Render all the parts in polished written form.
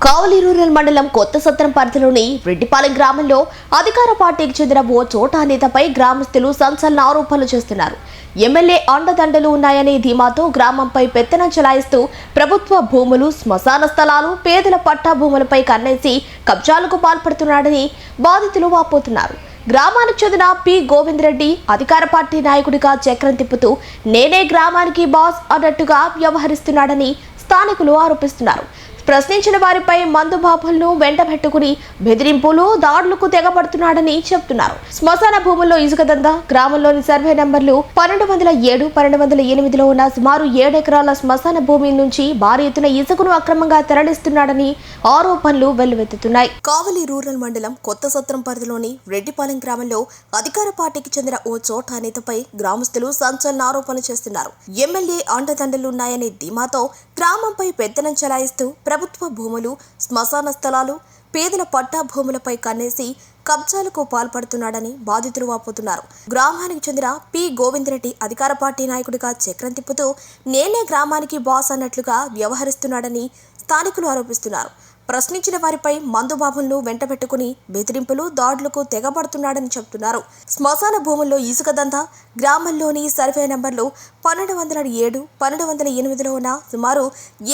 కావలి rural మండలం కొత్త సత్రం పరిధిలోని రెడ్డిపాలెం గ్రామంలో అధికార పార్టీకి చెందిన ఓ చోటా నేతపై గ్రామస్తులు సంచలన ఆరోపణలు చేస్తున్నారు. ఎమ్మెల్యే అండదండలు ఉన్నాయనే ధీమాతో గ్రామంపై పెత్తనం చెలాయిస్తూ ప్రభుత్వ భూములు, శ్మశాన స్థలాలు, పేదల పట్టా భూములపై కన్నేసి కబ్జాలకు పాల్పడుతున్నాడని బాధితులు వాపోతున్నారు. గ్రామానికి చెందిన పి గోవిందరెడ్డి అధికార పార్టీ నాయకుడిగా చక్రం తిప్పుతూ నేనే గ్రామానికి బాస్ అన్నట్టుగా వ్యవహరిస్తున్నాడని స్థానికులు ఆరోపిస్తున్నారు. ప్రశ్నించిన వారిపై మందు బాబులను వెంటబెట్టుకుని బెదిరింపులు, దాడులకు తెగబడుతున్నాడని చెబుతున్నారు. శ్మశాన భూముల్లో ఇసుక దందా, గ్రామంలోని సర్వే నంబర్లు 1207, 1208లో ఉన్న సుమారు 7 ఎకరాల శ్మశాన భూమి నుంచి భారీ ఎత్తున ఇసుకను అక్రమంగా తరలిస్తున్నాడని ఆరోపణలు వెల్లువెత్తుతున్నాయి. కావలి రూరల్ మండలం కొత్త సత్రం పరిధిలోని రెడ్డిపాలెం గ్రామంలో అధికార పార్టీకి చెందిన ఓ చోటా నేతపై గ్రామస్తులు సంచలన ఆరోపణలు చేస్తున్నారు. ఎమ్మెల్యే అండదండలున్నాయనే ధీమాతో గ్రామంపై పెత్తనం చెలాయిస్తూ ప్రభుత్వ భూములు, శ్మశాన స్థలాలు, పేదల పట్టా భూములపై కన్నేసి కబ్జాలకు పాల్పడుతున్నాడని బాధితులు వాపోతున్నారు. గ్రామానికి చెందిన పి గోవిందరెడ్డి అధికార పార్టీ నాయకుడిగా చక్రం తిప్పుతూ నేనే గ్రామానికి బాస్ అన్నట్లుగా వ్యవహరిస్తున్నాడని స్థానికులు ఆరోపిస్తున్నారు. ప్రశ్నించిన వారిపై మందుబాబులను వెంటబెట్టుకుని బెదిరింపులు, దాడులకు తెగబడుతున్నాడని చెబుతున్నారు. శ్మశాన భూముల్లో ఇసుక దందా, గ్రామంలోని సర్వే నంబర్లు 1207, 1208లో ఉన్న సుమారు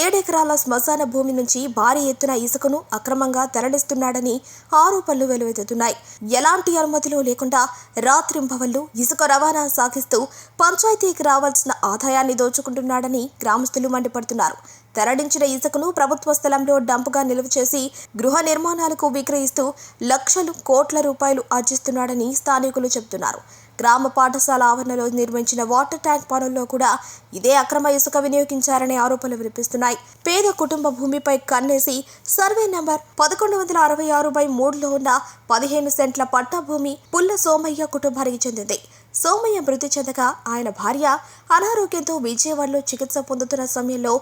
7 ఎకరాల శ్మశాన భూమి నుంచి భారీ ఎత్తున ఇసుకను అక్రమంగా తరలిస్తున్నాడని ఆరోపణలు వెలువెత్తుతున్నాయి. ఎలాంటి అనుమతులు లేకుండా రాత్రింబవళ్లు ఇసుక రవాణా సాగిస్తూ పంచాయతీకి రావాల్సిన ఆదాయాన్ని దోచుకుంటున్నాడని గ్రామస్తులు మండిపడుతున్నారు. తరలించిన ఇసుకను ప్రభుత్వ స్థలంలో డంపుగా నిల్వ చేసి గృహ నిర్మాణాలకు విక్రయిస్తూ లక్షలు, కోట్ల రూపాయలు ఆర్జిస్తున్నాడని స్థానికులు చెబుతున్నారు. గ్రామ పాఠశాల ఆవరణలో నిర్మించిన వాటర్ ట్యాంక్ పనుల్లో కూడా ఇదే అక్రమ ఇసుక వినియోగించారనే ఆరోపణలు వినిపిస్తున్నాయి. పేద కుటుంబ భూమిపై కన్నేసి సర్వే నంబర్ 1166/3లో ఉన్న 15 సెంట్ల పట్టా భూమి పుల్ల సోమయ్య కుటుంబానికి చెందింది. సోమయ్య మృతి చెందగా ఆయన భార్య అనారోగ్యంతో విజయవాడలో చికిత్స పొందుతున్న సమయంలో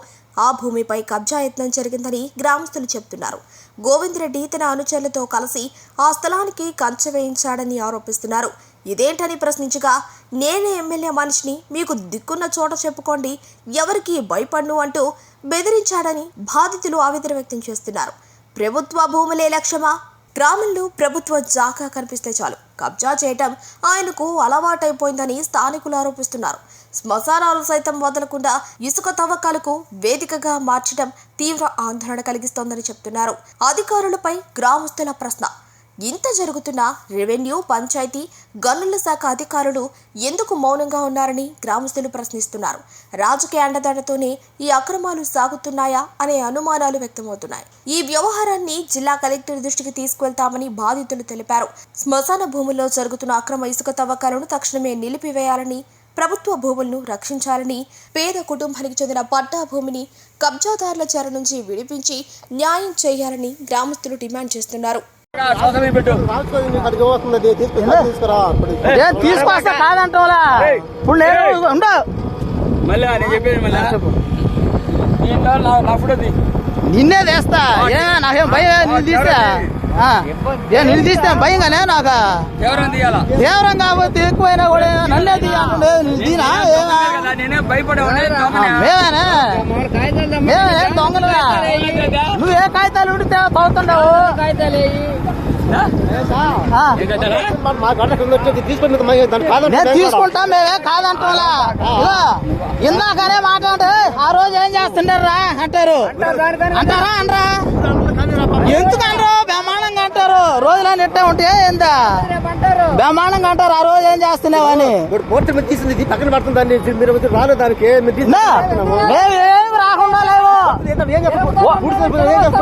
ఆ భూమిపై కబ్జా యత్నం జరిగిందని గ్రామస్తులు చెబుతున్నారు. గోవిందరెడ్డి తన అనుచరులతో కలిసి ఆ స్థలానికి కంచె వేయించాడని ఆరోపిస్తున్నారు. ఇదేంటని ప్రశ్నించగా నేనే ఎమ్మెల్యే మనిషిని, మీకు దిక్కున్న చోట చెప్పుకోండి, ఎవరికి భయపడ్ను అంటూ బెదిరించాడని బాధితులు ఆవేదన వ్యక్తం చేస్తున్నారు. ప్రభుత్వ భూములే లక్ష్యమా? గ్రామంలో ప్రభుత్వ జాగా కనిపిస్తే చాలు కబ్జా చేయటం ఆయనకు అలవాటైపోయిందని స్థానికులు ఆరోపిస్తున్నారు. శ్మశానాలు సైతం వదలకుండా ఇసుక తవ్వకాలకు వేదికగా మార్చడం తీవ్ర ఆందోళన కలిగిస్తోందని చెప్తున్నారు. అధికారులపై గ్రామస్తుల ప్రశ్న: ఇంత జరుగుతున్నా రెవెన్యూ, పంచాయతీ, గనుల శాఖ అధికారులు ఎందుకు మౌనంగా ఉన్నారని గ్రామస్తులు ప్రశ్నిస్తున్నారు. రాజకీయ అండదండతోనే ఈ అక్రమాలు సాగుతున్నాయా అనే అనుమానాలు వ్యక్తమవుతున్నాయి. ఈ వ్యవహారాన్ని జిల్లా కలెక్టర్ దృష్టికి తీసుకువెళ్తామని బాధితులు తెలిపారు. శ్మశాన భూముల్లో జరుగుతున్న అక్రమ ఇసుక తవ్వకాలను తక్షణమే నిలిపివేయాలని, ప్రభుత్వ భూములను రక్షించాలని, పేద కుటుంబానికి చెందిన పట్టా భూమిని కబ్జాదారుల చెర నుంచి విడిపించి న్యాయం చేయాలని గ్రామస్తులు డిమాండ్ చేస్తున్నారు. తీసుకొస్తా కాదంటోలా నిన్నే తెస్తా. నాకేం భయం, నిన్ను తీస్తా. నిన్ను తీస్తే భయంగానే నాకు తీవ్రం కాబట్టి ఎక్కువైనా కూడా నన్నే తీయాలంటే మేమే దొంగలుగా. నువ్వు ఏ కాగితాలు ఉంటే తవ్వుతుండవు. తీసుకుంటా, మేమే కాదంటోలా. ఇందాకనే మాట్లాడు, ఆ రోజు ఏం చేస్తుండారా అంటారు. అంటారా అనరా? ఎందుకంటారు? బ్రహ్మాండంగా అంటారు. రోజులని ఎట్టే ఉంటే ఏందా బ్రహ్మాండంగా అంటారు. ఆ రోజు ఏం చేస్తున్నావని పక్కన పడుతుంది. రాలేదు దానికి మేమేం రాకుండా లేవు.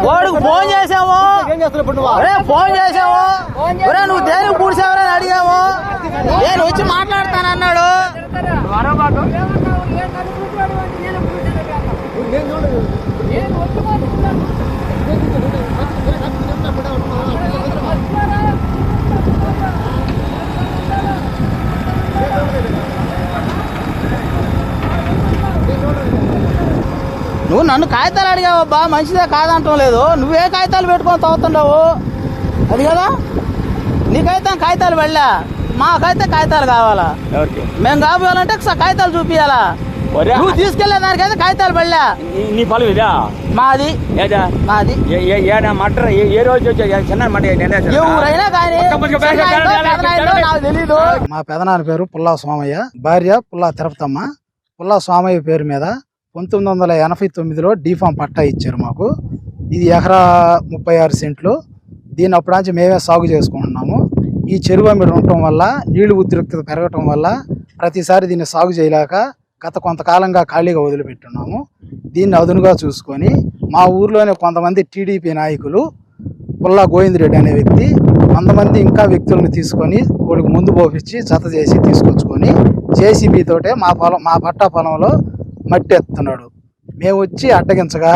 వాడికి ఫోన్ చేసాము, ఫోన్ చేసాము. నువ్వు దేనికి పూడ్చావని అడిగాము. నేను వచ్చి మాట్లాడతానన్నాడు. నువ్వు నన్ను కాగితాలు అడిగావు, బాగా మంచిదే కాదంటాం లేదు. నువ్వే కాగితాలు పెట్టుకొని తవ్వుతుండవు అది కదా. నీకైతే కాగితాలు వెళ్ళా, మాకైతే కాగితాలు కావాలా. మేము కావాలంటే కాగితాలు చూపించాలా. ఒరే, నువ్వు తీసుకెళ్లే దానికైతే కాగితాలు పడలే. నీ పొలం ఇదా మాది ఏదా మాది మటర్ ఏ రోజు చిన్న మట ఎవరైనా కానీ నాకు తెలీదు. మా పెదనాన్న పేరు పుల్లా సోమయ్య, భార్య పుల్లా తిరుపతమ్మ. పుల్లా సోమయ్య పేరు మీద 1989లో డీఫామ్ పట్టా ఇచ్చారు మాకు. ఇది ఎకరా 36 సెంట్లు. దీని అప్పటి మేమే సాగు చేసుకుంటున్నాము. ఈ చెరువు అమ్మిడి ఉండటం వల్ల నీళ్లు ఉద్రిక్తత పెరగటం వల్ల ప్రతిసారి దీన్ని సాగు చేయలేక గత కొంతకాలంగా ఖాళీగా వదిలిపెట్టున్నాము. దీన్ని అదునుగా చూసుకొని మా ఊర్లోనే కొంతమంది టీడీపీ నాయకులు, పుల్లా గోవిందరెడ్డి అనే వ్యక్తి, కొంతమంది ఇంకా వ్యక్తులను తీసుకొని వాడికి ముందు పోపించి జత చేసి తీసుకొచ్చుకొని జేసీబీ తోటే మా పట్టా పొలంలో మట్టి ఎత్తున్నాడు. మేము వచ్చి అడ్డగించగా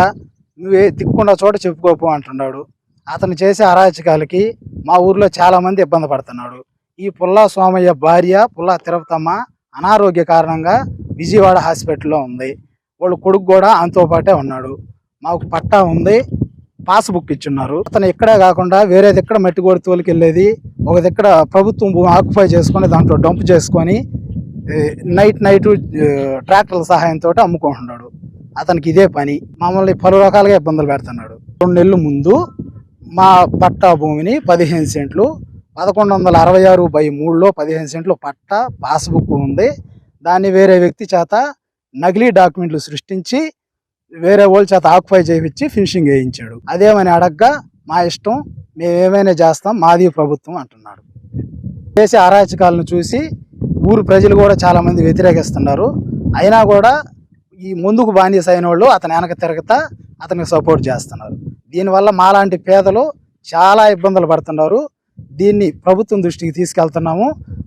నువ్వే దిక్కుండా చోట చెప్పుకోపు అంటున్నాడు. అతను చేసే అరాచకాలకి మా ఊర్లో చాలా మంది ఇబ్బంది పడుతున్నాడు. ఈ పుల్లా సోమయ్య భార్య పుల్లా తిరుపతమ్మ అనారోగ్య కారణంగా విజయవాడ హాస్పిటల్లో ఉంది. వాళ్ళ కొడుకు కూడా అంతో పాటే ఉన్నాడు. మాకు పట్టా ఉంది, పాస్బుక్ ఇచ్చున్నారు. అతను ఇక్కడే కాకుండా వేరే దగ్గర మట్టి కొడి తోలికెళ్ళేది, ఒక దగ్గర ప్రభుత్వం భూమి ఆక్యుపై చేసుకొని దాంట్లో డంప్ చేసుకొని నైట్ ట్రాక్టర్ల సహాయంతో అమ్ముకుంటున్నాడు. అతనికి ఇదే పని. మమ్మల్ని పలు రకాలుగా ఇబ్బందులు పెడుతున్నాడు. 2 నెలల ముందు మా పట్టా భూమిని 15 సెంట్లు 1166/3లో 15 సెంట్లు పట్టా పాస్బుక్ ఉంది. దాన్ని వేరే వ్యక్తి చేత నకిలీ డాక్యుమెంట్లు సృష్టించి వేరే వాళ్ళ చేత ఆక్యుపై చేయించి ఫినిషింగ్ వేయించాడు. అదేమని అడగ్గా మా ఇష్టం, మేమేమైనా చేస్తాం, మాది ప్రభుత్వం అంటున్నాడు. చేసే అరాచకాలను చూసి ఊరు ప్రజలు కూడా చాలా మంది వ్యతిరేకిస్తున్నారు. అయినా కూడా ఈ ముందుకు బానిస అయిన వాళ్ళు అతని వెనక తిరగతా అతనికి సపోర్ట్ చేస్తున్నారు. దీనివల్ల మాలాంటి పేదలు చాలా ఇబ్బందులు పడుతున్నారు. దీన్ని ప్రభుత్వం దృష్టికి తీసుకెళ్తున్నాము.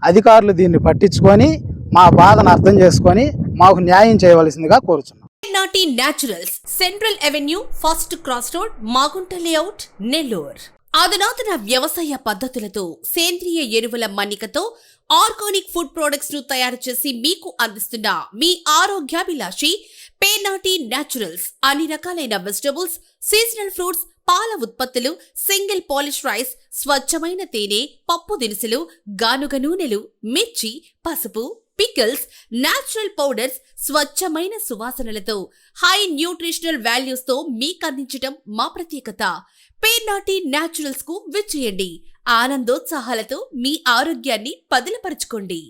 అధికారులు దీన్ని పట్టించుకొని మా బాధను అర్థం చేసుకొని మాకు న్యాయం చేయవలసిందిగా కోరుచున్నాం. నాటి naturals, central avenue, first cross road, Magunta layout, Nellore. అధునాతన వ్యవసాయ పద్ధతులతో సేంద్రియ ఎరువుల మన్నికతో ఆర్గానిక్ ఫుడ్ ప్రొడక్ట్స్ ను తయారు చేసి మీకు అందిస్తున్న మీ ఆరోగ్యాభిలాషి పేనాటి న్యాచురల్స్. అన్ని రకాలైన వెజిటబుల్స్, సీజనల్ ఫ్రూట్స్, పాల ఉత్పత్తులు, సింగిల్ పాలిష్ రైస్, స్వచ్ఛమైన తేనె, పప్పు దినుసులు, గానుగ నూనెలు, మిర్చి, పసుపు, పికిల్స్, నేచురల్ పౌడర్స్, స్వచ్ఛమైన సువాసనలతో హై న్యూట్రిషనల్ వాల్యూస్ తో మీకు అందించడం మా ప్రత్యేకత. పేర్నాటి న్యాచురల్స్ కు విచ్చేయండి. ఆనందోత్సాహాలతో మీ ఆరోగ్యాన్ని పదిలపరచుకోండి.